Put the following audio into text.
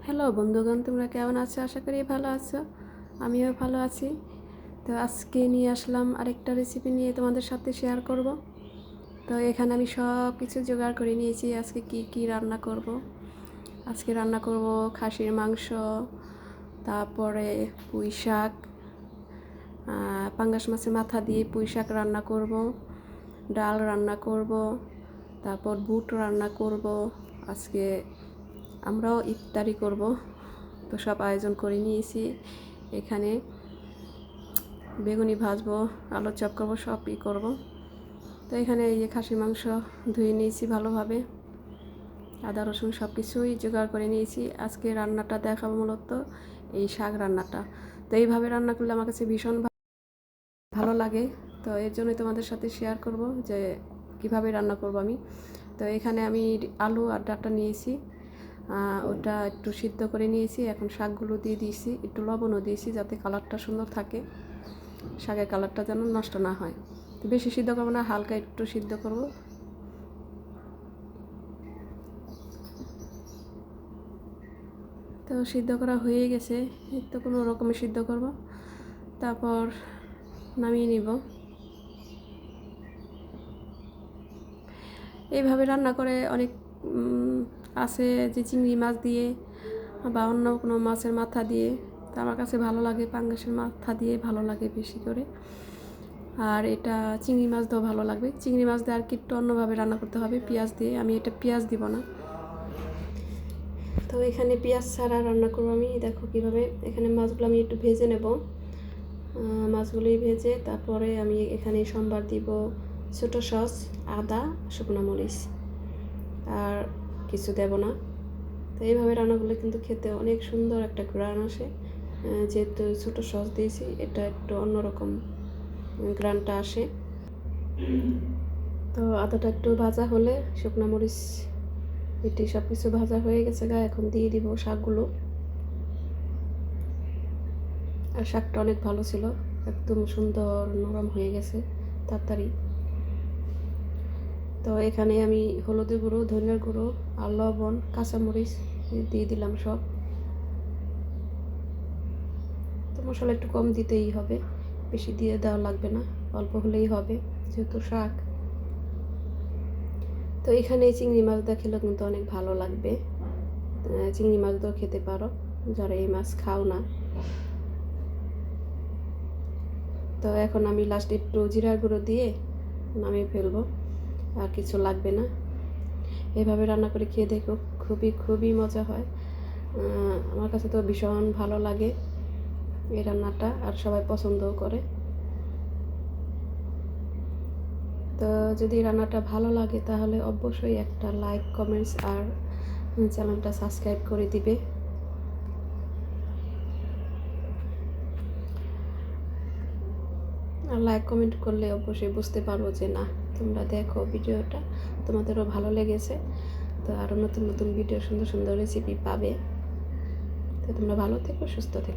Hello বন্ধুগণ, তোমরা কেমন আছো? আশা করি ভালো আছো। আমিও ভালো আছি। তো আজকে নিয়ে আসলাম আরেকটা রেসিপি নিয়ে তোমাদের সাথে শেয়ার করব। তো এখানে আমি সব কিছু জোগাড় করে নিয়েছি। আজকে কি কি রান্না করব? আজকে রান্না করব খাসির মাংস, তারপরে পুঁই শাক, পাঙ্গাস মাছের মাথা দিয়ে পুঁই শাক রান্না করব, ডাল রান্না করব, তারপর বুট রান্না করব। আজকে আমরাও ইফতারি করব, তো সব আয়োজন করে নিয়েছি। এখানে বেগুনি ভাজবো, আলু চপ করবো, সবই করব। তো এখানে এই যে খাসির মাংস ধুয়ে নিয়েছি ভালোভাবে, আদা রসুন সব কিছুই জোগাড় করে নিয়েছি। আজকে রান্নাটা দেখাবো মূলত এই শাক রান্নাটা। তো এইভাবে রান্না করলে আমার কাছে ভীষণ ভালো লাগে। তো এর জন্যই তোমাদের সাথে শেয়ার করব যে কিভাবে রান্না করব আমি। তো এখানে আমি আলু আর ডাঁটা নিয়েছি, ওটা একটু সিদ্ধ করে নিয়েছি। এখন শাকগুলো দিয়ে দিয়েছি, একটু লবণও দিয়েছি যাতে কালারটা সুন্দর থাকে, শাকের কালারটা যেন নষ্ট না হয়। তো বেশি সিদ্ধ করবো না, হালকা একটু সিদ্ধ করব। তো সিদ্ধ করা হয়ে গেছে, তো কোনো রকমে সিদ্ধ করব, তারপর নামিয়ে নিব। এইভাবে রান্না করে অনেক আছে যে চিংড়ি মাছ দিয়ে বা অন্য কোনো মাছের মাথা দিয়ে। তো আমার কাছে ভালো লাগে পাঙ্গাসের মাথা দিয়ে, ভালো লাগে বেশি করে। আর এটা চিংড়ি মাছ দিয়েও ভালো লাগবে। চিংড়ি মাছ দিয়ে আর কি একটু অন্যভাবে রান্না করতে হবে, পেঁয়াজ দিয়ে। আমি এটা পেঁয়াজ দিব না। তো এখানে পেঁয়াজ ছাড়া রান্না করবো আমি। দেখো কিভাবে, এখানে মাছগুলো আমি একটু ভেজে নেব। মাছগুলোই ভেজে তারপরে আমি এখানে সম্বার দিব ছোটো সস, আদা, শুকনো মরিচ, আর কিছু দেব না। তো এইভাবে রান্নাগুলো কিন্তু খেতে অনেক সুন্দর একটা ঘ্রাণ আসে। যেহেতু ছোটো সস দিয়েছি, এটা একটু অন্যরকম ঘ্রাণটা আসে। তো আদাটা একটু ভাজা হলে, শুকনো মরিচ, এটি সব কিছু ভাজা হয়ে গেছে এখন দিয়ে দিব শাকগুলো। আর শাকটা অনেক ভালো ছিল, একদম সুন্দর নরম হয়ে গেছে তাড়াতাড়ি। তো এখানে আমি হলুদের গুঁড়ো, ধনিয়ার গুঁড়ো আর লবণ, কাঁচামরিচ দিয়ে দিলাম সব। তো মশলা একটু কম দিতেই হবে, বেশি দিয়ে দেওয়া লাগবে না, অল্প হলেই হবে যেহেতু শাক। তো এখানে চিংড়ি মাছ দিয়ে খেলে কিন্তু অনেক ভালো লাগবে। চিংড়ি মাছ দিয়েও খেতে পারো যারা এই মাছ খাও না। তো এখন আমি লাস্টে একটু জিরার গুঁড়ো দিয়ে নামিয়ে ফেলবো, আর কিছু লাগবে না। এভাবে রান্না করে খেয়ে দেখো, খুবই খুবই মজা হয়। আমার কাছে তো ভীষণ ভালো লাগে এই রান্নাটা, আর সবাই পছন্দও করে। তো যদি রান্নাটা ভালো লাগে তাহলে অবশ্যই একটা লাইক, কমেন্টস আর চ্যানেলটা সাবস্ক্রাইব করে দিবে। আর লাইক কমেন্ট করলে অবশ্যই বুঝতে পারবো যে না, তোমরা দেখো ভিডিওটা, তোমাদেরও ভালো লেগেছে। তো আরও নতুন নতুন ভিডিও, সুন্দর সুন্দর রেসিপি পাবে। তো তোমরা ভালো থেকো, সুস্থ থেকো।